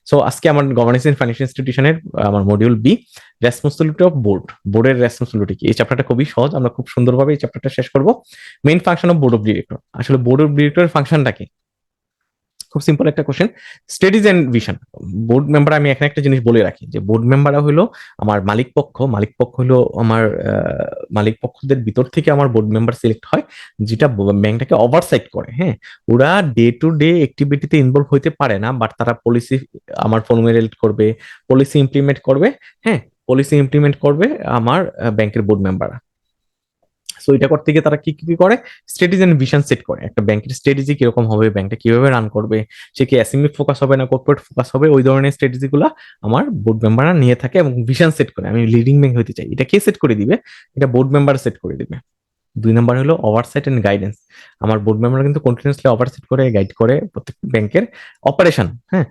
So আজকে আমার governance in financial ইনস্টিটিউশনের আমার module B, responsibility of board. বোর্ডের রেসপন্সিবিলিটি কি, এই চ্যাপ্টারটা খুবই সহজ, আমরা খুব সুন্দরভাবে এই চ্যাপ্টারটা শেষ করবো। Main function of board of director, আসলে বোর্ড অফ ডিরেক্টরের ফাংশনটা কি? খুব সিম্পল একটা question, strategy and vision. Board member, আমি এখানে একটা জিনিস বলে রাখি যে বোর্ড মেম্বাররা হলো আমার মালিক পক্ষ, মালিক পক্ষ হলো আমার মালিক পক্ষদের ভিতর থেকে আমার বোর্ড মেম্বার সিলেক্ট হয়, যেটা ব্যাংকটাকে ওভারসাইট করে। হ্যাঁ, ওরা ডে টু ডে অ্যাক্টিভিটিতে ইনভলভ হইতে পারে না, বাট তারা পলিসি আমার ফর্মুলেট করবে, পলিসি ইমপ্লিমেন্ট করবে। হ্যাঁ, পলিসি ইমপ্লিমেন্ট করবে আমার ব্যাংকের বোর্ড মেম্বাররা। সো এটা করতে গিয়ে তারা কি কি করে, স্ট্র্যাটেজি এন্ড ভিশন সেট করে। একটা ব্যাংকের স্ট্র্যাটেজি কিরকম হবে, ব্যাংকটা কিভাবে রান করবে, সে কি এসএমই ফোকাস হবে না কর্পোরেট ফোকাস হবে, ওই ধরনের স্ট্র্যাটেজি গুলা আমার বোর্ড মেম্বাররা নিয়ে থাকে এবং ভিশন সেট করে। আমি লিডিং ব্যাংক হতে চাই, এটা কে সেট করে দিবে? এটা বোর্ড মেম্বার সেট করে দিবে। 2 নম্বর হলো ওভারসাইট এন্ড গাইডেন্স। আমার বোর্ড মেম্বার কিন্তু কন্টিনিউসলি ওভারসাইট করে, গাইড করে প্রত্যেক ব্যাংকের অপারেশন। হ্যাঁ,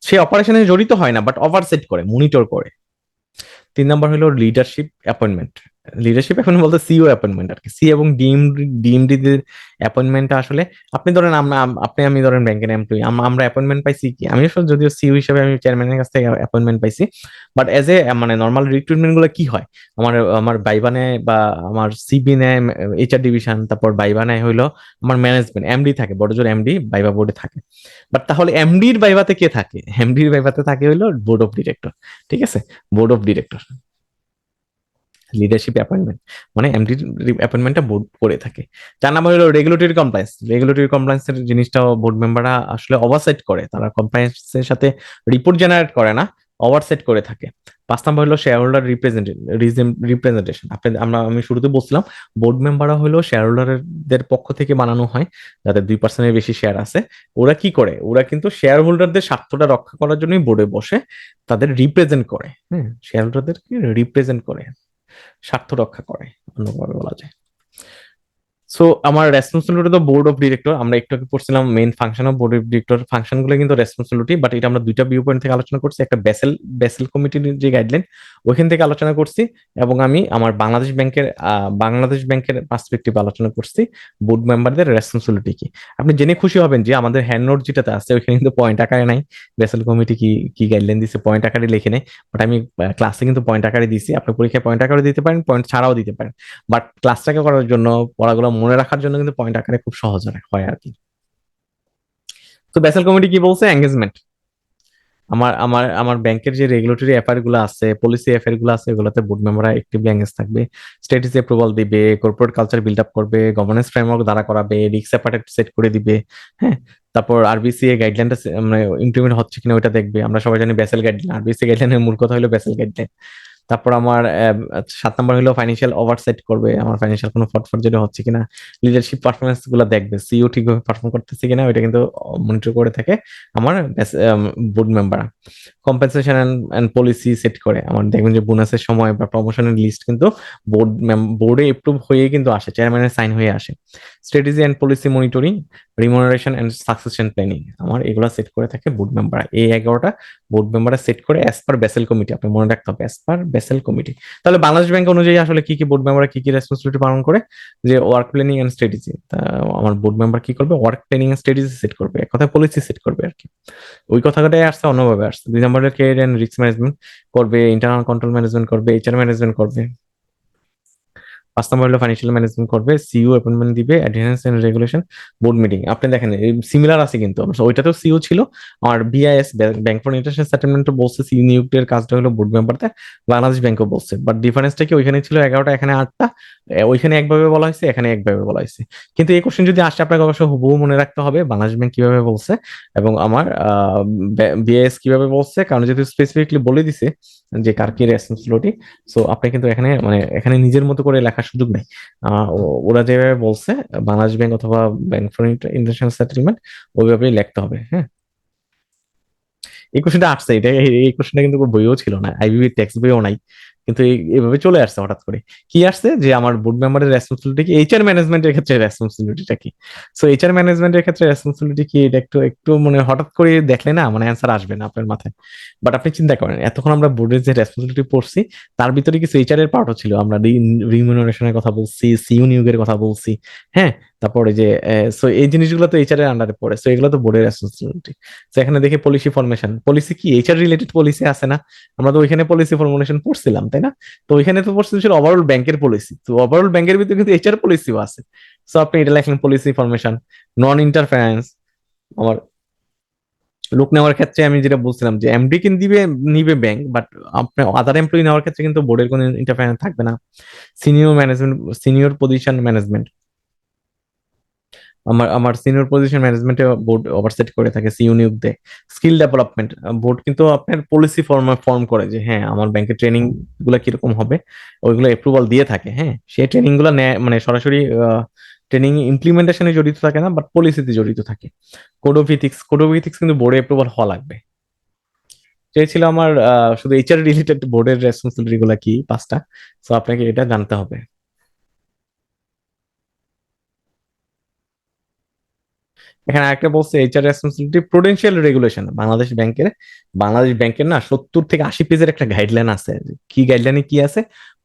সে অপারেশনে জড়িত হয় না, বাট ওভারসাইট করে, মনিটর করে। 3 নম্বর হলো লিডারশিপ অ্যাপয়েন্টমেন্ট। লিডারশিপ অ্যাপয়েন্টমেন্ট বলতে সিও অ্যাপয়েন্টমেন্ট আর কি। সি এবং ডিএমডি দের অ্যাপয়েন্টমেন্টটা আসলে, আপনি ধরেন আপনি আমি ধরেন ব্যাংকের এমপ্লয়ি, আমরা অ্যাপয়েন্টমেন্ট পাইছি কি, আমি আসলে যদিও সিও হিসেবে আমি চেয়ারম্যানের কাছ থেকে অ্যাপয়েন্টমেন্ট পাইছি, বাট এজ এ মানে নর্মাল রিক্রুটমেন্ট গুলো কি হয়, আমার আমার বাইবা নেয় বা আমার সিবি নেয় এইচআর ডিভিশন, তারপর বাইবা নেয় হইলো আমার ম্যানেজমেন্ট, এমডি থাকে, বড়জোর এমডি বাইবা বোর্ডে থাকে। বাট তাহলে এমডির বাইবাতে কে থাকে? এমডির বাইবাতে থাকে হইলো বোর্ড অফ ডিরেক্টর। ঠিক আছে, board of director. Leadership appointment মানে এমডি অ্যাপয়েন্টমেন্টটা বোর্ড করে থাকে। 4 নম্বর হলো রেগুলেটরি কমপ্লায়েন্স। রেগুলেটরি কমপ্লায়েন্সের জিনিসটাও বোর্ড মেম্বাররা আসলে ওভারসাইট করে, তারা কমপ্লায়েন্সের সাথে রিপোর্ট জেনারেট করে না, ওভারসাইট করে থাকে। 5 নম্বর হলো শেয়ার হোল্ডার রিপ্রেজেন্টেশন। আমি শুরুতে বলছিলাম বোর্ড মেম্বাররা হলো শেয়ার হোল্ডারদের পক্ষ থেকে বানানো হয়, যাদের 2%-এর বেশি শেয়ার আছে। ওরা কি করে, ওরা কিন্তু শেয়ার হোল্ডারদের স্বার্থটা রক্ষা করার জন্যই বোর্ডে বসে, তাদের রিপ্রেজেন্ট করে। হ্যাঁ, শেয়ার হোল্ডারদেরকে রিপ্রেজেন্ট করে, স্বার্থ রক্ষা করে, অন্যভাবে বলা যায়। সো আমার রেসপন্সিবিলিটি তো বোর্ড অফ ডিরেক্টর, আমরা একটু আগে পড়ছিলাম main function of board of director. Function গুলো কিন্তু রেসপন্সিবিলিটি, বাট এটা আমরা দুইটা ভিউ পয়েন্ট থেকে আলোচনা করছি। একটা বেসেল বেসেল কমিটির যে গাইডলাইন, ওইখান থেকে আলোচনা করছি, এবং আমি আমার বাংলাদেশ ব্যাংকের পার্সপেক্টিভ আলোচনা করছি বোর্ড মেম্বারদের রেসপন্সিবিলিটি কি। আপনি জেনে খুশি হবেন যে আমাদের হ্যান্ড নোট যেটাতে আছে ওইখানে কিন্তু পয়েন্ট আকারে নাই, বেসেল কমিটি কি কি গাইডলাইন দিছে পয়েন্ট আকারে লিখে নেই, বাট আমি ক্লাসে কিন্তু পয়েন্ট আকারে দিছি। আপনি পরীক্ষায় পয়েন্ট আকারে দিতে পারেন, পয়েন্ট ছাড়াও দিতে পারেন, বাট ক্লাসটাকে করার জন্য, পড়াগুলো মনে রাখার জন্য কিন্তু পয়েন্ট আকারে খুব সহজ হয় আর কি। তো বেসেল কমিটি কি বলছে? এঙ্গেজমেন্ট। আমার আমার আমার ব্যাংকের যে রেগুলেটরি অ্যাফেয়ার গুলো আছে, পলিসি অ্যাফেয়ার গুলো আছে, ওগুলোতে বোর্ড মেম্বাররা অ্যাক্টিভলি এঙ্গেজ থাকবে। স্ট্র্যাটেজি অ্যাপ্রুভাল দিবে, কর্পোরেট কালচার বিল্ড আপ করবে, গভর্নেন্স ফ্রেমওয়ার্ক দ্বারা করাবে, রিস্ক অ্যাপারটেট সেট করে দিবে। হ্যাঁ, তারপর আরবিসিএ গাইডলাইনটা মানে ইমপ্লিমেন্ট হচ্ছে কিনা ওইটা দেখবে। আমরা সবাই জানি বেসেল গাইডলাইন, আরবিসি গাইডলাইনের মূল কথা হলো বেসেল গাইডলাইন। তারপর আমার 7 নম্বর হলো ফাইন্যান্সিয়াল ওভারসাইট করবে, আমার ফাইন্যান্সিয়াল কোনো ফটফট যেটা হচ্ছে কিনা। লিডারশিপ পারফরমেন্স গুলো দেখবে, সিইও ঠিকভাবে পারফর্ম করতেছে কিনা, ওইটা কিন্তু মনিটর করে থাকে আমার board member. Compensation and policy set করে, আমার দেখবেন যে বোনাসের সময় বা প্রমোশনের লিস্ট কিন্তু বোর্ডে এপ্রুভ হয়ে কিন্তু আসে, চেয়ারম্যানের সাইন হয়ে আসে। Strategy and policy monitoring, remuneration and succession planning, আমার এগুলো সেট করে থাকে বোর্ড মেম্বার। এই 11টা বোর্ড মেম্বাররা সেট করে অ্যাজ পার বেসেল কমিটি, আপনি মনে রাখতে হবে অ্যাজ পার বেসেল কমিটি। তাহলে বাংলাদেশ ব্যাংক অনুযায়ী আসলে কি কি বোর্ড মেম্বাররা কি কি রেসপন্সিবিলিটি পালন করে, যে ওয়ার্ক প্ল্যানিং এন্ড স্ট্র্যাটেজি, আমার বোর্ড মেম্বার কি করবে, work planning and strategy set করবে, এক কথায় পলিসি সেট করবে আর কি। ওই কথাটাই আসছে, অন্যভাবে আসছে। 2 নম্বরের কেরিয়ার এন্ড রিস্ক ম্যানেজমেন্ট করবে, ইন্টারনাল কন্ট্রোল ম্যানেজমেন্ট করবে, এইচআর ম্যানেজমেন্ট করবে। 5 নম্বর হলো ফাইন্যান্সিয়াল ম্যানেজমেন্ট করবে, সিইও অ্যাপয়েন্টমেন্ট দিবে, adherence and regulation, board meeting. আপনি দেখেন সিমিলার আছে কিন্তু, ওইটাতেও সিইও ছিল। আর BIS, bank for international settlement বলছে সিইও নিয়োগের কাজটা হলো বোর্ড মেম্বারদের, বাংলাদেশ ব্যাংকও বলছে। বাট ডিফারেন্সটা কি, ওইখানে ছিল 11টা, এখানে 8টা। ওইখানে একভাবে বলা হয়েছে, এখানে একভাবে বলা হয়েছে। কিন্তু এই কোশ্চেন যদি আসে, আপনাকে অবশ্যই হুবহু মনে রাখতে হবে বাংলাদেশ ব্যাংক কিভাবে বলছে এবং আমার বিআইএস কিভাবে বলছে, কারণ যেহেতু স্পেসিফিকলি বলে দিছে যে কার কি রেসপন্সিবিলিটি। সো আপনি কিন্তু এখানে মানে এখানে নিজের মতো করে লেখার সুযোগ নেই। ওরা যেভাবে বলছে বাংলাদেশ ব্যাংক অথবা ব্যাংক ফর ইন্টারন্যাশনাল সেটেলমেন্ট, ওইভাবেই লিখতে হবে। হ্যাঁ, এই কোশ্চেনটা আসছে, এটা এই কোশ্চেনটা কিন্তু বইও ছিল না, আইবিবি টেক্সট বইও নাই। কিন্তু এইভাবে চলে আসছে হঠাৎ করে। কি আসছে যে আমার বোর্ড মেম্বারের রেসপন্সিবিলিটি কি, এইচআর ম্যানেজমেন্টের ক্ষেত্রে রেসপন্সিবিলিটিটা কি। সো এইচআর ম্যানেজমেন্টের ক্ষেত্রে রেসপন্সিবিলিটি কি, এটা একটু একটু মানে হঠাৎ করে দেখলে না মানে অ্যান্সার আসবে না আপনার মাথায়। বাট আপনি চিন্তা করেন এতক্ষণ আমরা বোর্ডের যে রেসপন্সিবিলিটি পড়ছি তার ভিতরে কিছু এইচআর এর পার্টও ছিল। আমরা রিমিউনারেশনের কথা বলছি, সিইউ নিয়োগের কথা বলছি। হ্যাঁ, তারপরে যে সো এই জিনিসগুলো তো এইচআর এর আন্ডারে পড়ে, সো এগুলো তো বোর্ডের রেসপন্সিবিলিটি। তো এখানে দেখে পলিসি ফরমেশন, পলিসি কি এইচআর রিলেটেড পলিসি আছে না, আমরা তো ওইখানে পলিসি ফর্মুলেশন পড়ছিলাম তাই না। তো ওইখানে তো পড়ছিল ওভারঅল ব্যাংকের পলিসি, তো ওভারঅল ব্যাংকের ভিতরে কিন্তু এইচআর পলিসিও আছে। সো আপনি এটা লেখেন পলিসি ফরমেশন, নন ইন্টারফারেন্স। আমার লোক নেওয়ার ক্ষেত্রে আমি যেটা বলছিলাম যে এমডি কিন্তু নিবে ব্যাংক, বাট আপনার আদার এমপ্লয়ি নেওয়ার ক্ষেত্রে কিন্তু বোর্ডের কোনো ইন্টারফারেন্স থাকবে না। Senior management, senior position management, আমার আমার সিনিয়র পজিশন ম্যানেজমেন্টে বোর্ড ওভারসেট করে থাকে, সিইও নিয়োগ দেয়। স্কিল ডেভেলপমেন্ট, বোর্ড কিন্তু আপনার পলিসি ফর্ম করে যে হ্যাঁ আমার ব্যাংকের ট্রেনিং গুলা কিরকম হবে, ওইগুলো অ্যাপ্রুভাল দিয়ে থাকে। হ্যাঁ, সেই ট্রেনিং গুলো নেয় মানে সরাসরি ট্রেনিং ইমপ্লিমেন্টেশনে জড়িত থাকে না, বাট পলিসিতে জড়িত থাকে। Code of ethics, code of ethics কিন্তু বোর্ডে অ্যাপ্রুভাল হওয়া লাগবে। সেই ছিল আমার শুধু এইচআর রিলেটেড বোর্ডের রেসপন্সিবিলিটি গুলা কি 5টা। তো আপনাকে এটা জানতে হবে। এখানে আরেকটা বলছে HR responsibility Prudential regulation Bangladesh ব্যাংকের না 70 থেকে 80 পেজের একটা গাইডলাইন আছে। কি গাইডলাইনে কি আছে,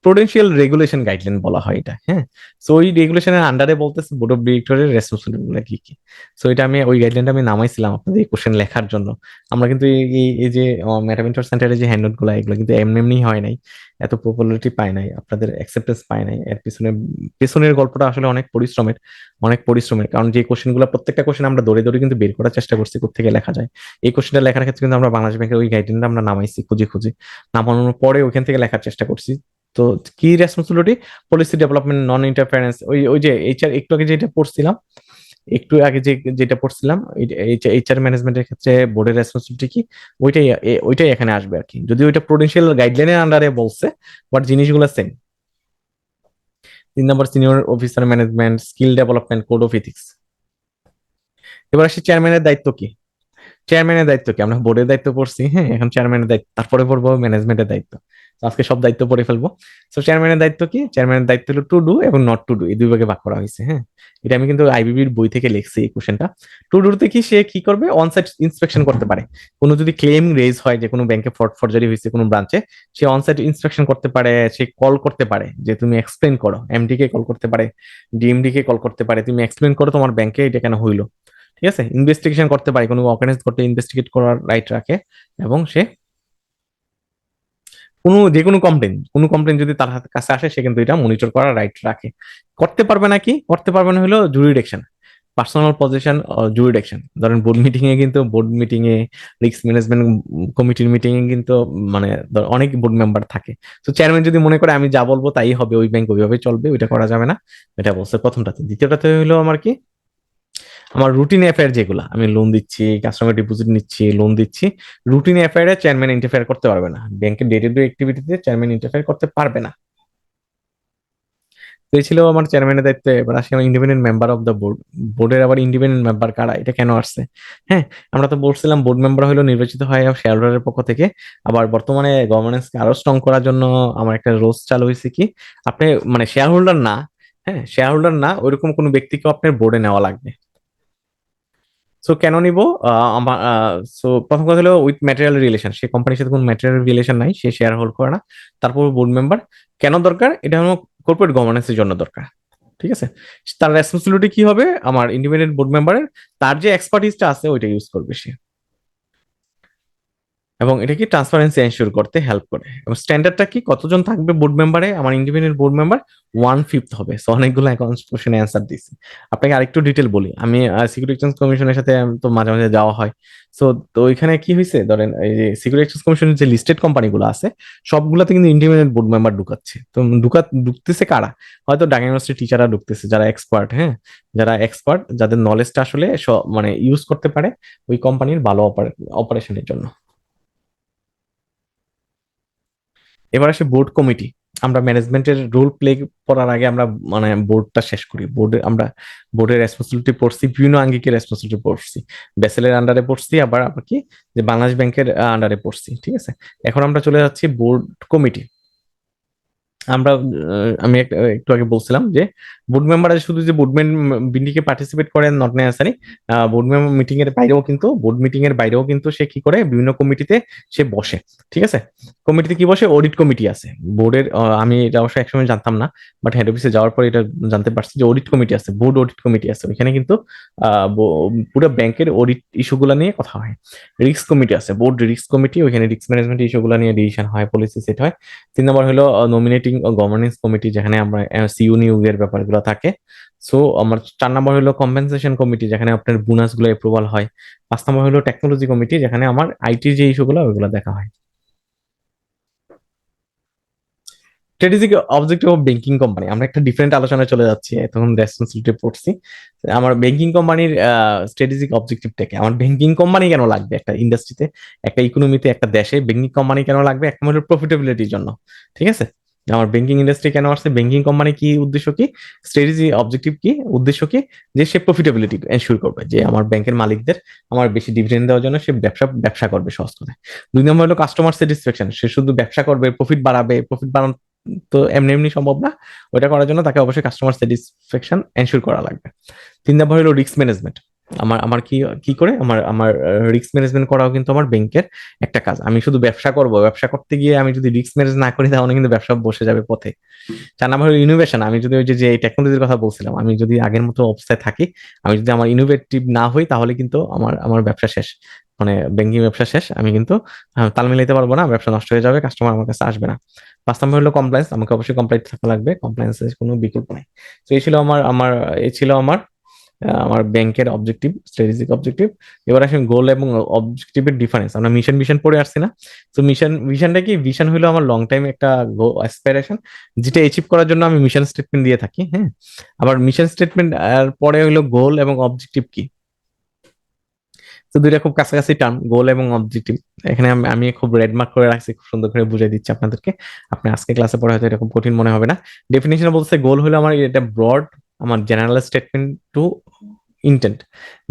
প্রুডেন্সিয়াল রেগুলেশন গাইডলাইন বলা হয় এটা। হ্যাঁ, সো ওই রেগুলেশনের আন্ডারে বলতেছে বোর্ড অফ ডিরেক্টরের রেসপন্সিবিলিটি কি কি। সো এটা আমি ওই গাইডলাইনটা আমি নামাইছিলাম আপনাদের এই কোশ্চেন লেখার জন্য। আমরা কিন্তু এই যে ম্যাটামেন্টর সেন্টারের যে হ্যান্ডআউট গুলো এগুলো কিন্তু এমনি এমনি হয় নাই, এত পপুলারিটি পায় নাই, আপনাদের অ্যাকসেপ্টেন্স পায় নাই। এর পেছনের গল্পটা আসলে অনেক পরিশ্রমের কারণ যে কোশ্চেন গুলো প্রত্যেকটা কোশ্চেন আমরা দৌড়ে দৌড়ে কিন্তু বের করার চেষ্টা করছি কোত্থেকে লেখা যায়। এই কোশ্চেনটা লেখার ক্ষেত্রে কিন্তু আমরা বাংলাদেশ ব্যাংকের ওই গাইডলাইনটা আমরা নামাইছি খুঁজে খুঁজে, নামানোর পরে ওইখান থেকে লেখার চেষ্টা করছি। তো কি রেসপন্সিবিলিটি, পলিসি ডেভেলপমেন্ট, নন ইন্টারফারেন্স, ওই ওই যে এইচআর একটু আগে যেটা পড়ছিলাম, একটু আগে যেটা পড়ছিলাম এইচআর ম্যানেজমেন্টের ক্ষেত্রে বোর্ডের রেসপন্সিবিলিটি কি, ওইটাই এখানে আসবে আর কি। যদি ওইটা প্রুডেন্সিয়াল গাইডলাইনের আন্ডারে বলছে, বাট জিনিসগুলো same. 3 number senior officer management, skill development, code of ethics. এবার আসি চেয়ারম্যানের দায়িত্ব কি। চেয়ারম্যানের দায়িত্ব কি, আমরা বোর্ডের দায়িত্ব পড়ছি, হ্যাঁ এখন চেয়ারম্যানের দায়িত্ব, তারপরে পড়বো ম্যানেজমেন্টের দায়িত্ব। তো আজকে সব দায়িত্ব পড়ে ফেলবো। তো চেয়ারম্যানের দায়িত্ব কি, চেয়ারম্যানের দায়িত্ব হলো টু ডু এবং নট টু ডু, এই দুই ভাগে ভাগ করা হয়েছে। হ্যাঁ, এটা আমি কিন্তু আইবিবির বই থেকে লিখছি এই কোশ্চেনটা। টু ডুতে কি, সে কি করবে, অনসাইট ইন্সপেকশন করতে পারে। কোনো যদি ক্লেম রেজ হয় যে কোনো ব্যাংকে ফ্রড ফরজারি হয়েছে কোনো ব্রাঞ্চে, সে অনসাইট ইন্সপেকশন করতে পারে, সে কল করতে পারে যে তুমি এক্সপ্লেন করো, এমডি কে কল করতে পারে, ডিএমডি কে কল করতে পারে, তুমি এক্সপ্লেন করো তোমার ব্যাংকে এটা কেন হইলো। ঠিক আছে, ইনভেস্টিগেশন করতে পারে, কোনো অকারেন্স করতে ইনভেস্টিগেট করার রাইট রাখে। এবং সে কোনো কমপ্লেন যদি তার কাছে আসে সে কিন্তু এটা মনিটর করার রাইট রাখে। করতে পারবে না, কি করতে পারবে না হলো জুরিডিকশন, পার্সোনাল পজিশন জুরিডিকশন। ধরেন বোর্ড মিটিং এ কিন্তু, বোর্ড মিটিং এ রিস্ক ম্যানেজমেন্ট কমিটির মিটিং এ কিন্তু মানে অনেক বোর্ড মেম্বার থাকে। তো চেয়ারম্যান যদি মনে করে আমি যা বলবো তাই হবে, ওই ব্যাংক ওইভাবে চলবে, ওইটা করা যাবে না। এটা বলছে প্রথমটাতে। দ্বিতীয়টাতে হলো আমার কি, আমার রুটিন অ্যাফেয়ার যেগুলো, আমি লোন দিচ্ছি, কাস্টমার ডিপোজিট নিচ্ছি, লোন দিচ্ছি, রুটিন অ্যাফেয়ারে চেয়ারম্যান ইন্টারফেয়ার করতে পারবে না, ব্যাংকের ডে টু ডে অ্যাক্টিভিটিতে চেয়ারম্যান ইন্টারফেয়ার করতে পারবে না। তো এই ছিল আমার চেয়ারম্যানের দায়িত্ব। এবার আসি আমার independent member of the board. বোর্ডের আবার ইন্ডিপেন্ডেন্ট মেম্বার কারা, এটা কেন আসছে। হ্যাঁ, আমরা তো বলছিলাম বোর্ড মেম্বার হলো নির্বাচিত হয় শেয়ার হোল্ডারের পক্ষ থেকে। আবার বর্তমানে গভর্নেন্সকে আরো স্ট্রং করার জন্য আমার একটা রোলস চালু হয়েছে কি, আপনি মানে শেয়ার হোল্ডার না, হ্যাঁ শেয়ার হোল্ডার না ওইরকম কোনো ব্যক্তিকে আপনার বোর্ডে নেওয়া লাগবে। সো কেন নিব, আমার সো প্রথম কথা হলো উইথ ম্যাটেরিয়াল রিলেশন, সে কোম্পানির সাথে কোনো ম্যাটেরিয়াল রিলেশন নাই, সে শেয়ার হোল্ড করে না। তারপর বোর্ড মেম্বার কেন দরকার, এটা হলো কর্পোরেট গভর্নেন্সের জন্য দরকার। ঠিক আছে, তার রেসপন্সিবিলিটি কি হবে, আমার ইন্ডিপেন্ডেন্ট বোর্ড মেম্বারের তার যে এক্সপার্টিসটা আছে ওইটা ইউজ করবে সে, এবং এটা কি ট্রান্সপারেন্সি এনশিওর করতে হেল্প করে। এবং স্ট্যান্ডার্ডটা কি, কতজন থাকবে বোর্ড মেম্বারে, আমার ইন্ডিপেন্ডেন্ট বোর্ড মেম্বার 1/5 হবে। সো অনেকগুলো অ্যাকাউন্টস কোশ্চেনে অ্যান্সার দিছি। আপনাকে আরেকটু ডিটেল বলি, আমি সিকিউরিটি এক্সচেঞ্জ কমিশনের সাথে তো মাঝে মাঝে যাওয়া হয়। সো তো ওইখানে কি হয়েছে, ধরেন এই যে সিকিউরিটি এক্সচেঞ্জ কমিশনের যে লিস্টেড কোম্পানিগুলো আছে সবগুলোতে কিন্তু ইন্ডিপেন্ডেন্ট বোর্ড মেম্বার ঢুকাচ্ছে। তো ঢুকতেছে কারা, হয়তো ঢাকা ইউনিভার্সিটির টিচাররা ঢুকতেছে, যারা এক্সপার্ট, হ্যাঁ যারা এক্সপার্ট, যাদের নলেজটা আসলে মানে ইউজ করতে পারে ওই কোম্পানির ভালো অপারেশনের জন্য। এবার আসে বোর্ড কমিটি। আমরা ম্যানেজমেন্টের রোল প্লে করার আগে আমরা মানে বোর্ডটা শেষ করি। বোর্ডের রেসপন্সিবিলিটি পড়ছি, বিভিন্ন আঙ্গিকের রেসপন্সিবিলিটি পড়ছি, বেসেলের আন্ডারে পড়ছি, আবার আবার কি যে বাংলাদেশ ব্যাংকের আন্ডারে পড়ছি। ঠিক আছে, এখন আমরা চলে যাচ্ছি বোর্ড কমিটি। আমরা আমি একটু আগে বলছিলাম যে বোর্ড মেম্বাররা শুধু যে বোর্ড মিটিংয়ে পার্টিসিপেট করে not necessary, board member meeting এর বাইরেও কিন্তু বোর্ড মিটিং এর বাইরেও কিন্তু সে কি করে বিভিন্ন কমিটিতে সে বসে। ঠিক আছে, কমিটিতে কি বসে, অডিট কমিটি আছে বোর্ডের। আমি এটা অবশ্য একসময় জানতাম না, বাট হেড অফিসে যাওয়ার পর এটা জানতে পারছি যে অডিট কমিটি আছে, বোর্ড অডিট কমিটি আছে। ওইখানে কিন্তু পুরো ব্যাংকের অডিট ইস্যুগুলো নিয়ে কথা হয়। রিস্ক কমিটি আছে, বোর্ড রিস্ক কমিটি, ওইখানে রিস্ক ম্যানেজমেন্ট ইস্যুগুলো নিয়ে ডিসিশন হয়, পলিসি সেট হয়। 3 নম্বর হলো নমিনেটিং ও গভর্নেন্স কমিটি, যেখানে আমরা সিইও নিয়োগের ব্যাপারগুলো থাকে। সো আমার 4 নম্বর হলো কম্পেনসেশন কমিটি, যেখানে আপনার বোনাস গুলো অ্যাপ্রুভাল হয়। 5 নম্বর হলো টেকনোলজি কমিটি, যেখানে আমার আইটির যে ইস্যুগুলো ওইগুলো দেখা হয়। Strategic objective of banking company, আমরা একটা ডিফারেন্ট আলোচনায় চলে যাচ্ছি, তখন রেসপন্সিবিলিটি পড়ছি। আমার ব্যাংকিং কোম্পানির স্ট্র্যাটেজিক অবজেক্টিভটাকে, আমার ব্যাংকিং কোম্পানি কেন লাগবে একটা ইন্ডাস্ট্রিতে, একটা ইকোনমিতে, একটা দেশে ব্যাংকিং কোম্পানি কেন লাগবে? একটা হলো প্রফিটেবিলিটির জন্য। ঠিক আছে, আমার ব্যাংকিং ইন্ডাস্ট্রি কেন আসছে, ব্যাংকিং কোম্পানি কি উদ্দেশ্য, কি স্ট্র্যাটেজি অবজেক্টিভ, কি উদ্দেশ্য, কি যে সে প্রফিটেবিলিটি এনশিওর করবে, যে আমার ব্যাংকের মালিকদের আমার বেশি ডিভিডেন্ড দেওয়ার জন্য সে ব্যবসা করবে সহজ করে। 2 নম্বর হলো কাস্টমার স্যাটিসফ্যাকশন, সে শুধু ব্যবসা করবে, প্রফিট বাড়াবে, প্রফিট বাড়ানো তো এমনি এমনি সম্ভব না। ওইটা করার জন্য তাকে অবশ্যই কাস্টমার স্যাটিসফ্যাকশন এনশিওর করা লাগবে। 3 নম্বর হলো রিস্ক ম্যানেজমেন্ট। আমার আমার কি কি করে আমার আমার রিস্ক ম্যানেজমেন্ট করাও কিন্তু আমার ব্যাংকের একটা কাজ। আমি শুধু ব্যবসা করব, ব্যবসা করতে গিয়ে আমি যদি রিস্ক ম্যানেজ না করি তাহলে কিন্তু ব্যবসা বসে যাবে পথে। 4 নম্বর হলো ইনোভেশন, আমি যদি ওই যে টেকনোলজির কথা বলছিলাম, আমি যদি আগের মতো অবস্থায় থাকি, আমি যদি আমার ইনোভেটিভ না হই, তাহলে কিন্তু আমার আমার ব্যবসা শেষ, মানে ব্যাংকিং ব্যবসা শেষ। আমি কিন্তু তাল মিলাইতে পারবো না, ব্যবসা নষ্ট হয়ে যাবে, কাস্টমার আমার কাছে আসবে না। 5 নম্বর হলো কমপ্লায়েন্স, আমাকে অবশ্যই কমপ্লাইন্ট থাকা লাগবে, কমপ্লায়েন্সের কোনো বিকল্প নাই। তো এই ছিল আমার আমার এই ছিল আমার আমার ব্যাংকের অবজেক্টিভ, স্ট্র্যাটেজিক অবজেক্টিভ। এবার আসেন গোল এবং অবজেক্টিভের ডিফারেন্স। আমরা মিশন মিশন পড়ে আসছি না? তো ভিশনটা কি, ভিশন হলো আমার লং টাইম একটা অ্যাসপিরেশন, যেটা অ্যাচিভ করার জন্য আমি মিশন স্টেটমেন্ট দিয়ে থাকি। হ্যাঁ, আবার মিশন স্টেটমেন্ট আর পরে হলো গোল এবং অবজেক্টিভ কি। তো দুইটা খুব কাছাকাছি টার্ম, গোল এবং অবজেক্টিভ। এখানে আমি খুব রেড মার্ক করে রাখছি, খুব সুন্দর করে বুঝিয়ে দিচ্ছি আপনাদেরকে। আপনি আজকে ক্লাসে পড়ে হয়তো এরকম কঠিন মনে হবে না। ডেফিনেশন বলছে গোল হলো আমার এটা ব্রড, আমার জেনারেল স্টেটমেন্ট টু ইন্টেন্ট।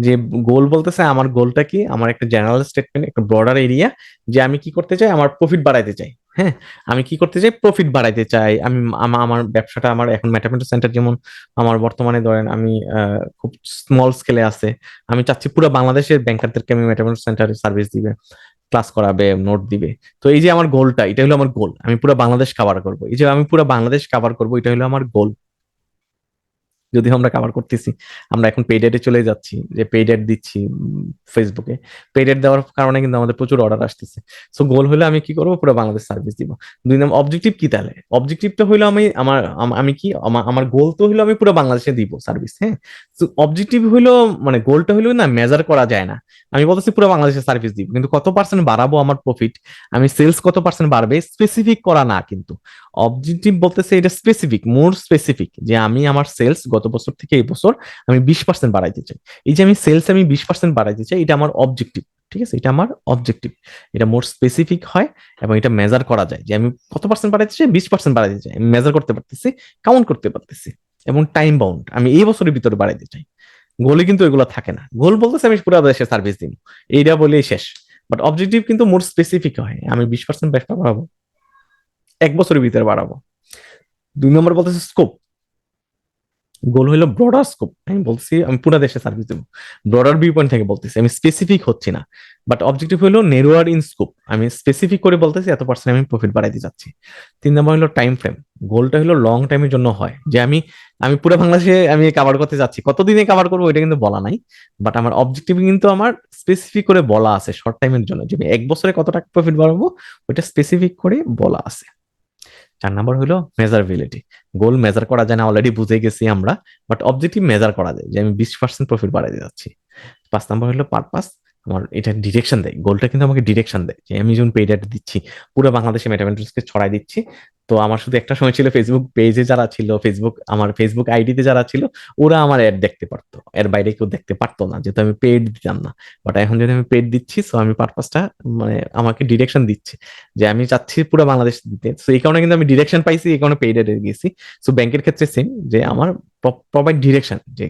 যে গোল বলতেছে আমার গোলটা কি, আমার একটা জেনারেল স্টেটমেন্ট, একটা ব্রডার এরিয়া, যে আমি কি করতে চাই, আমার প্রফিট বাড়াইতে চাই। হ্যাঁ, আমি কি করতে চাই, প্রফিট বাড়াইতে চাই। আমি আমার ব্যবসাটা, আমার এখন মেটামেন্ট সেন্টার যেমন আমার বর্তমানে ধরেন আমি খুব স্মল স্কেলে আছে। আমি চাচ্ছি পুরো বাংলাদেশের ব্যাংকারদেরকে আমি মেটামেন্ট সেন্টারে সার্ভিস দিবে, ক্লাস করাবে, নোট দিবে। তো এই যে আমার গোলটা, এটা হলো আমার গোল, আমি পুরো বাংলাদেশ কভার করবো। এই যে আমি পুরো বাংলাদেশ কভার করবো, এটা হলো আমার গোল। যদি আমরা কভার করতেছি, আমরা এখন পেইড অ্যাডে চলে যাচ্ছি, যে পেইড অ্যাড দিচ্ছি ফেসবুকে। পেইড অ্যাড দেওয়ার কারণে কিন্তু আমাদের প্রচুর অর্ডার আসতেছে। সো গোল হলে আমি কি করবো, পুরো বাংলাদেশ সার্ভিস দিব। 2 নম্বর অবজেক্টিভ কি তাহলে, অবজেক্টিভটা হইলো আমি আমি কি আমার গোল তো হইলো আমি পুরো বাংলাদেশে দিব সার্ভিস। হ্যাঁ, তো অবজেক্টিভ হইলো, মানে গোলটা হইলো না, মেজার করা যায় না। আমি বলতেছি পুরো বাংলাদেশে সার্ভিস দিব, কিন্তু কত পার্সেন্ট বাড়াবো আমার প্রফিট, আমি সেলস কত পার্সেন্ট বাড়বে, স্পেসিফিক করা না কিন্তু। অবজেক্টিভ বলতেছে এটা স্পেসিফিক, মোর স্পেসিফিক, যে আমি আমার সেলস গত বছর থেকে এই বছর আমি 20% বাড়াইতে চাই। এই যে আমি সেলস আমি 20% বাড়াইতে চাই, এটা আমার অবজেক্টিভ। ঠিক আছে, এটা আমার অবজেক্টিভ। এটা মোর স্পেসিফিক হয় এবং এটা মেজার করা যায়, যে আমি কত পার্সেন্ট বাড়াইতে চাই, 20% বাড়াইতে চাই, আমি মেজার করতে পারতেছি, কাউন্ট করতে পারতেছি। এবং টাইম বাউন্ড, আমি এই বছরের ভিতরে বাড়াইতে চাই। গোলে কিন্তু এগুলো থাকে না, গোল বলতেছে আমি পুরো দেশে সার্ভিস দিব, এইটা বলেই শেষ। বাট অবজেক্টিভ কিন্তু মোর স্পেসিফিক হয়, আমি 20% ব্যবসা বাড়াবো, 1 বছরের ভিতরে বাড়াবো। 2 নম্বর বলতেছে স্কোপ, গোল হলো ব্রডার স্কোপ, আমি বলছি আমি পুরো দেশে সার্ভিস দেবো, ব্রডার ভিউ পয়েন্ট থেকে বলতেছি, আমি স্পেসিফিক হচ্ছি না। বাট অবজেক্টিভ হলো নেরোয়ার ইন স্কোপ, আমি স্পেসিফিক করে বলতেছি এত পার্সেন্ট আমি প্রফিট বাড়াইতে যাচ্ছি। 3 নম্বর হলো টাইম ফ্রেম, গোলটা হলো লং টাইমের জন্য হয়, যে আমি আমি পুরো বাংলাদেশে আমি কাভার করতে যাচ্ছি, কতদিনে কাভার করবো এটা কিন্তু বলা নাই। বাট আমার অবজেক্টিভ কিন্তু আমার স্পেসিফিক করে বলা আছে, শর্ট টাইমের জন্য, যে আমি 1 বছরে কত টাকা প্রফিট বাড়াবো ওইটা স্পেসিফিক করে বলা আছে। 4 নম্বর হলো মেজারবিলিটি, গোল মেজার করা যায় না, অলরেডি বুঝে গেছি আমরা। বাট অবজেক্টিভ মেজার করা যায়, যে আমি 20% প্রফিট বাড়াতে যাচ্ছি। 5 নম্বর হলো পারপাস, আমার এটা ডিরেকশন দেয়, গোলটা কিন্তু আমাকে ডিরেকশন দেয়, যে আমি যখন পেইড অ্যাড দিচ্ছি, পুরো বাংলাদেশে মেটামেন্টসকে ছড়াই দিচ্ছি। তো আমার শুধু একটা সময় ছিল, ফেসবুক পেজে যারা ছিল, আমার ফেসবুক আইডিতে যারা ছিল, ওরা আমার অ্যাড দেখতে পারতো, এর বাইরে কেউ দেখতে পারতো না, যেহেতু আমি পেইড দিতাম না। বাট এখন যদি আমি পেইড দিচ্ছি, সো আমি পারপাসটা, মানে আমাকে ডিরেকশন দিচ্ছে, যে আমি চাচ্ছি পুরো বাংলাদেশ দিতে। তো এই কারণে কিন্তু আমি ডিরেকশন পাইছি, এই কারণে পেইড এডে গেছি। সো ব্যাংকের ক্ষেত্রে সেম, যে আমার প্রোভাইড ডিরেকশন, যে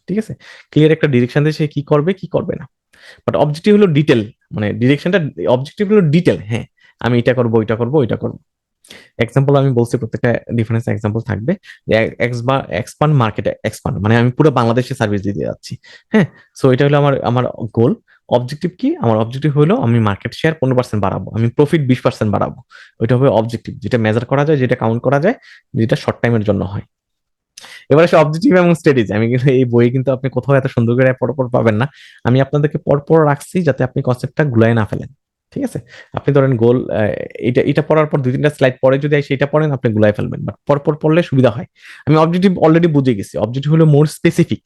ঠিক আছে, ক্লিয়ার একটা ডিরেকশন দিয়ে সে কি করবে কি করবে না। বাট অবজেক্টিভ হলো ডিটেল, মানে ডিরেকশনটা, অবজেক্টিভ হলো ডিটেল। হ্যাঁ, আমি এটা করবো, ওইটা করবো, ওইটা করবো। এক্সাম্পল আমি বলছি, প্রত্যেকটা ডিফারেন্স এক্সাম্পল থাকবে। যে এক্সপান্ড মার্কেটে, এক্সপান্ড মানে আমি পুরো বাংলাদেশে সার্ভিস দিতে যাচ্ছি। হ্যাঁ, সো এটা হলো আমার আমার গোল। অবজেক্টিভ কি? আমার অবজেক্টিভ হলো আমি মার্কেট শেয়ার 15% বাড়াবো, আমি প্রফিট 20% বাড়াবো। ওইটা হবে অবজেক্টিভ, যেটা মেজার করা যায়, যেটা কাউন্ট করা যায়, যেটা শর্ট টাইমের জন্য হয়। এবার আসে অবজেক্টিভ এবং স্ট্র্যাটেজি। আমি কিন্তু এই বইয়ে কিন্তু আপনি কোথাও এত সুন্দর করে পরপর পাবেন না। আমি আপনাদেরকে পরপর রাখছি যাতে আপনি কনসেপ্টটা গুলায় না ফেলেন। ঠিক আছে? আপনি ধরেন গোল, এটা এটা পড়ার পর 2-3টা স্লাইড পরে যদি সেটা পড়েন, আপনি গুলায় ফেলবেন, বাট পরপর পড়লে সুবিধা হয়। আমি অবজেক্টিভ অলরেডি বুঝে গেছি। অবজেক্টিভ হলো মোর স্পেসিফিক।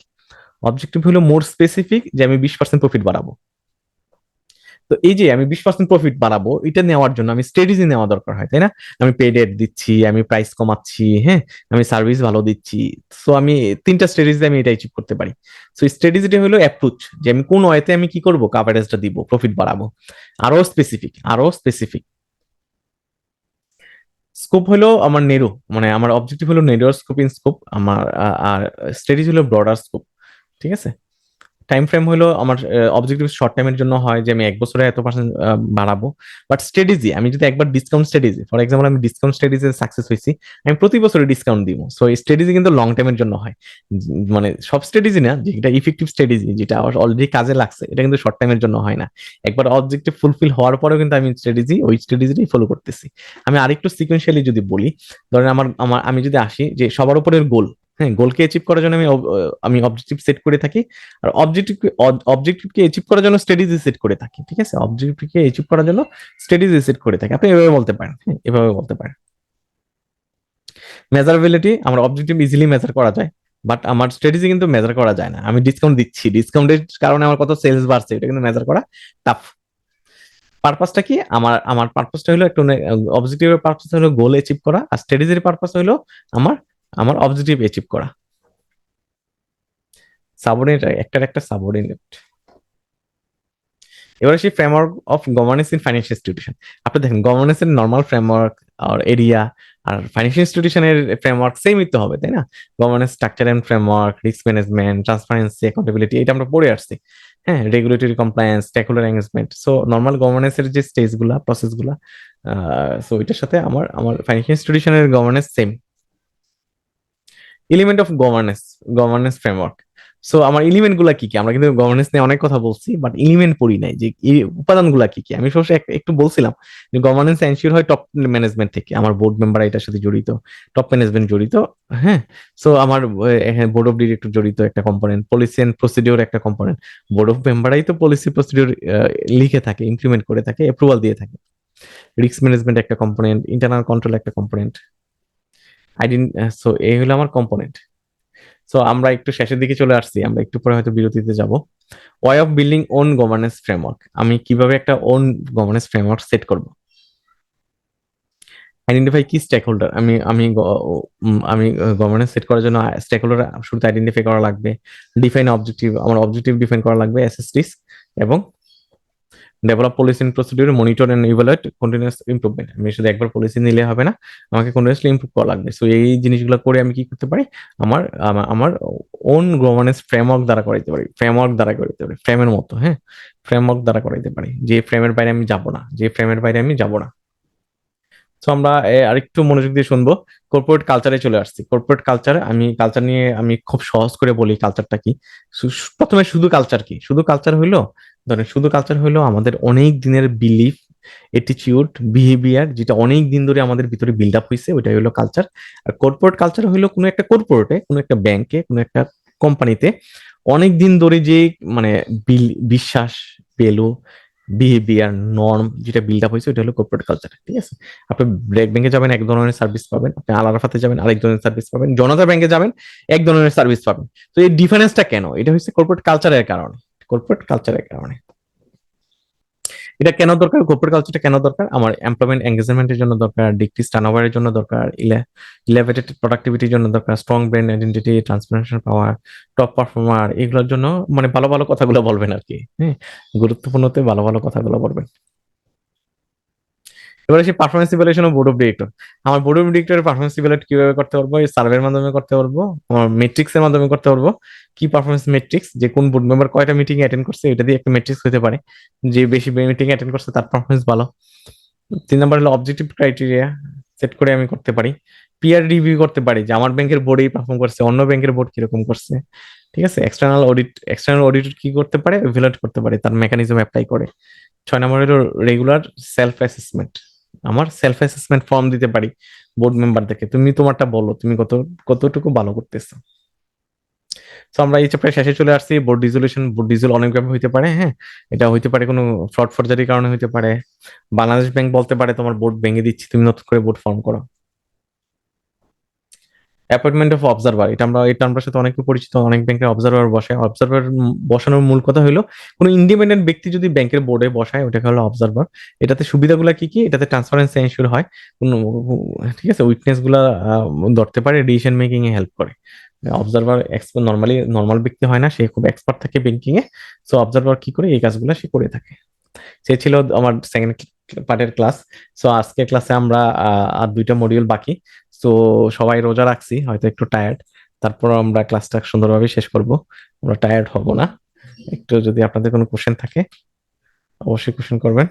অবজেক্টিভ হলো মোর স্পেসিফিক, যে আমি 20% প্রফিট বাড়াবো। তো এই যে আমি 20% প্রফিট বাড়াবো, এটা নেওয়ার জন্য আমি স্ট্র্যাটেজি নেওয়া দরকার হয়, তাই না? আমি পেড এড দিচ্ছি, আমি প্রাইস কমাচ্ছি, হ্যাঁ, আমি সার্ভিস ভালো দিচ্ছি। সো আমি 3টা স্ট্র্যাটেজি আমি এটা অ্যাচিভ করতে পারি। সো স্ট্র্যাটেজিটা হলো অ্যাপ্রোচ, যে আমি কোন ওয়েতে আমি কি করব, কাভারেজটা দিব, প্রফিট বাড়াবো। আরো স্পেসিফিক, আরো স্পেসিফিক। স্কোপ হলো আমার নেরো, মানে আমার অবজেক্টিভ হলো নেরো স্কোপ ইন স্কোপ আমার। আর স্ট্র্যাটেজি হলো ব্রডার স্কোপ। ঠিক আছে? টাইম ফ্রেম হলো আমার অবজেক্টিভ শর্ট টাইমের জন্য হয়, যে আমি 1 বছরে এত% বাড়াবো। বাট স্ট্র্যাটেজি, আমি যদি একবার ডিসকাউন্ট স্ট্র্যাটেজি, ফর এক্সাম্পল আমি ডিসকাউন্ট স্ট্র্যাটেজি সাকসেস হয়েছি, আমি প্রতি বছরে ডিসকাউন্ট দিব। সো এই স্ট্র্যাটেজি কিন্তু লং টাইমের জন্য হয়। মানে সব স্ট্র্যাটেজি না, যেটা ইফেক্টিভ স্ট্র্যাটেজি, যেটা অলরেডি কাজে লাগছে, এটা কিন্তু শর্ট টাইমের জন্য হয় না। একবার অবজেক্টিভ ফুলফিল হওয়ার পরেও কিন্তু আমি ওই স্ট্র্যাটেজিটাই ফলো করতেছি। আমি আরেকটু সিকোয়েন্সিয়ালি যদি বলি, ধরেন আমার আমার আমি যদি আসি যে সবার উপরের গোল, হ্যাঁ, গোলকে অ্যাচিভ করার জন্য আমি অবজেক্টিভ সেট করে থাকি। আর অবজেক্টিভকে অ্যাচিভ করার জন্য স্ট্র্যাটেজি সেট করে থাকি। ঠিক আছে? অবজেক্টিভকে অ্যাচিভ করার জন্য স্ট্র্যাটেজি সেট করে থাকি। আপনি এভাবে বলতে পারেন, হ্যাঁ, এভাবে বলতে পারেন। মেজারেবিলিটি, আমার অবজেক্টিভ ইজিলি মেজার করা যায়, বাট আমার স্ট্র্যাটেজি কিন্তু মেজার করা যায় না। আমি ডিসকাউন্ট দিচ্ছি, ডিসকাউন্টের কারণে আমার কত সেলস বাড়ছে, এটা কিন্তু মেজার করা টাফ। পারপাসটা কি? আমার পারপাসটা হলো একটু, অবজেক্টিভের পারপাস হলো গোল অ্যাচিভ করা, আর স্ট্র্যাটেজির পারপাস হলো আমার আমার অবজেক্টিভ অ্যাচিভ করা। সাবঅর্ডিনেট, একটার একটা সাবঅর্ডিনেট। এবার আসি framework of governance in financial institution. আপনি দেখেন গভর্নেন্স এর নর্মাল ফ্রেমওয়ার্ক আর এরিয়া আর ফাইন্যান্সিয়াল ইনস্টিটিউশনের ফ্রেমওয়ার্ক সেমই তো হবে, তাই না? Governance structure and framework, risk management, transparency, accountability, এটা আমরা পড়ে আসছি। হ্যাঁ, regulatory compliance, stakeholder engagement. So normal governance এর যে স্টেজ গুলা, প্রসেস গুলা, সো এটার সাথে আমার আমার ফাইন্যান্সিয়াল ইনস্টিটিউশনের governance same. Element of governance, governance framework. So আমার এলিমেন্ট গুলা কি কি? আমরা কিন্তু গভর্নেন্স নিয়ে অনেক কথা বলছি, বাট এলিমেন্ট পড়ি নাই, যে এই উপাদান গুলা কি কি। আমি সবসময় একটু বলছিলাম যে গভর্নেন্স এনশিওর হয় টপ ম্যানেজমেন্ট থেকে, আমার বোর্ড মেম্বার এটার সাথে জড়িত, টপ ম্যানেজমেন্ট জড়িত। হ্যাঁ, সো আমার বোর্ড অফ ডিরেক্টর জড়িত একটা কম্পোনেন্ট, পলিসি এন্ড প্রসিডিওর একটা কম্পোনেন্ট। বোর্ড অফ মেম্বারই তো পলিসি প্রসিডিওর লিখে থাকে, ইমপ্লিমেন্ট করে থাকে, অ্যাপ্রুভাল দিয়ে থাকে। রিস্ক ম্যানেজমেন্ট একটা কম্পোনেন্ট, ইন্টারনাল কন্ট্রোল একটা কম্পোনেন্ট। আইডেন্টি, সো এই হলো আমার কম্পোনেন্ট। সো আমরা একটু শেষের দিকে চলে আসছি, আমরা একটু পরে হয়তো বিরতিতে যাব। Way of building own governance framework, আমি কিভাবে একটা ওন গভর্নেন্স ফ্রেমওয়ার্ক সেট করব। আইডেন্টিফাই কি স্টেক হোল্ডার, আমি গভর্নেন্স সেট করার জন্য স্টেক হোল্ডার শুরুতে আইডেন্টিফাই করা লাগবে। ডিফাইন অবজেক্টিভ, আমার অবজেক্টিভ ডিফাইন করা লাগবে, অ্যাসেস রিস্ক, এবং develop policy and procedure, monitor and evaluate continuous improvement. আমি শুধু একবার পলিসি নিলে হবে না, আমাকে কন্টিনিউয়াসলি ইমপ্রুভ করা লাগবে। সো এই জিনিসগুলো করে আমি কি করতে পারি, আমার ওন গভর্নেন্স ফ্রেমওয়ার্ক দ্বারা করাইতে পারি, ফ্রেমওয়ার্ক দ্বারা করাইতে পারি, ফ্রেমের মতো, হ্যাঁ, ফ্রেমওয়ার্ক দ্বারা করাইতে পারি, যে ফ্রেমের বাইরে আমি যাব না, যে ফ্রেমের বাইরে আমি যাব না। তো আমরা আরেকটু মনোযোগ দিয়ে শুনবো। কর্পোরেট কালচারে চলে আসছি। কর্পোরেট কালচার, আমি কালচার নিয়ে আমি খুব সহজ করে বলি কালচারটা কি। প্রথমে শুধু কালচার কি? শুধু কালচার হইলো, ধরেন শুধু কালচার হইলো আমাদের অনেক দিনের বিলিফ, অ্যাটিটিউড, বিহেভিয়ার, যেটা অনেক দিন ধরে আমাদের ভিতরে বিল্ড আপ হয়েছে, ওইটাই হলো কালচার। আর কর্পোরেট কালচার হইলো কোনো একটা কর্পোরেটে, কোনো একটা ব্যাংকে, কোনো একটা কোম্পানিতে অনেক দিন ধরে যে, মানে বিশ্বাস, ভ্যালু, বিহেভিয়ার, নর্ম যেটা বিল্ড আপ হয়েছে, ওটা হলো কর্পোরেট কালচার। ঠিক আছে? আপনি ব্রেক ব্যাংকে যাবেন, এক ধরনের সার্ভিস পাবেন। আপনি আল আরাফাতে যাবেন, আরেক ধরনের সার্ভিস পাবেন। জনতা ব্যাংকে যাবেন, এক ধরনের সার্ভিস পাবেন। তো এই ডিফারেন্সটা কেন? এটা হচ্ছে কর্পোরেট কালচারের কারণে। কর্পোরেট কালচারের কারণে এটা কেন দরকার? কর্পোরেট কালচারটা কেন দরকার? আমার এমপ্লয়মেন্ট এঙ্গেজমেন্টের জন্য দরকার, ডিক্রিজ টার্নওভারের জন্য দরকার, ইলেভেটেড প্রোডাক্টিভিটির জন্য দরকার, স্ট্রং ব্র্যান্ড আইডেন্টিটি, ট্রান্সফরমেশন পাওয়ার, টপ পারফর্মার, এগুলোর জন্য মানে ভালো ভালো কথাগুলো বলবেন আর কি। হ্যাঁ, গুরুত্বপূর্ণতে ভালো ভালো কথাগুলো বলবেন। এবার আসি performance evaluation of board of director. আমার বোর্ড অফ ডিরেক্টরের পারফরমেন্স ইভ্যালুয়েট কিভাবে করতে পারবো? এই সার্ভের মাধ্যমে করতে পারবো, আমার মেট্রিক্স এর মাধ্যমে করতে পারবো। কি পারফরমেন্স মেট্রিক্স? যে কোন বোর্ড মেম্বার কয়টা মিটিং অ্যাটেন্ড করছে, এটা দিয়ে একটা মেট্রিক্স হতে পারে। যে বেশি মিটিং অ্যাটেন্ড করছে তার পারফরমেন্স ভালো। 3 নম্বর হলো অবজেক্টিভ ক্রাইটেরিয়া। সেট করে আমি করতে পারি। পিয়ার রিভিউ করতে পারি যে আমার ব্যাংকের বোর্ডেই পারফর্ম করছে, অন্য ব্যাংকের বোর্ড কিরকম করছে। ঠিক আছে, এক্সটার্নাল অডিট কি করতে পারে, ইভ্যালুয়েট করতে পারে, তার মেকানিজম অ্যাপ্লাই করে। 6 নম্বর হলো রেগুলার সেলফ অ্যাসেসমেন্ট। আমার সেলফ অ্যাসেসমেন্ট ফর্ম দিতে পারি বোর্ড মেম্বারদেরকে, তুমি তোমারটা বলো তুমি কতটুকু ভালো করতেছো। তো আমরা এই চ্যাপ্টার শেষে চলে আসছি। বোর্ড ডিসোলিউশন, বোর্ড ডিসোল অনেকভাবে হইতে পারে, হ্যাঁ। এটা হইতে পারে কোনো ফ্রড ফরজারির কারণে হইতে পারে। বাংলাদেশ ব্যাংক বলতে পারে তোমার বোর্ড ভেঙে দিচ্ছি, তুমি নতুন করে বোর্ড ফর্ম করো। অ্যাপয়েন্টমেন্ট অফ অবজারভার, এটা আমরা সাথে অনেকে পরিচিত, অনেক ব্যাংকের অবজারভার বসে। অবজারভার বসানোর মূল কথা হলো কোনো ইন্ডিপেন্ডেন্ট ব্যক্তি যদি ব্যাংকের বোর্ডে বসায়, ওটাকে হলো অবজারভার। এটাতে সুবিধাগুলো কি কি, এটাতে ট্রান্সপারেন্সি এনশিওর হয়। কোনো, ঠিক আছে, উইকনেস গুলা ধরতে পারে, ডিসিশন মেকিং এ হেল্প করে। অবজারভার নর্মাল ব্যক্তি হয় না, সে খুব এক্সপার্ট থাকে ব্যাংকিং এ। সো অবজারভার কি করে এই কাজগুলো সে করে থাকে। সে ছিল আমার সেকেন্ড পার্টের ক্লাস। সো আজকের ক্লাসে আমরা আর 2টা মডিউল বাকি। সো সবাই রোজা রাখছি, হয়তো একটু টায়ার্ড, তারপর আমরা ক্লাসটা সুন্দরভাবে শেষ করব। আমরা টায়ার্ড হব না। একটু যদি আপনাদের কোনো কোশ্চেন থাকে অবশ্যই কোশ্চেন করবেন।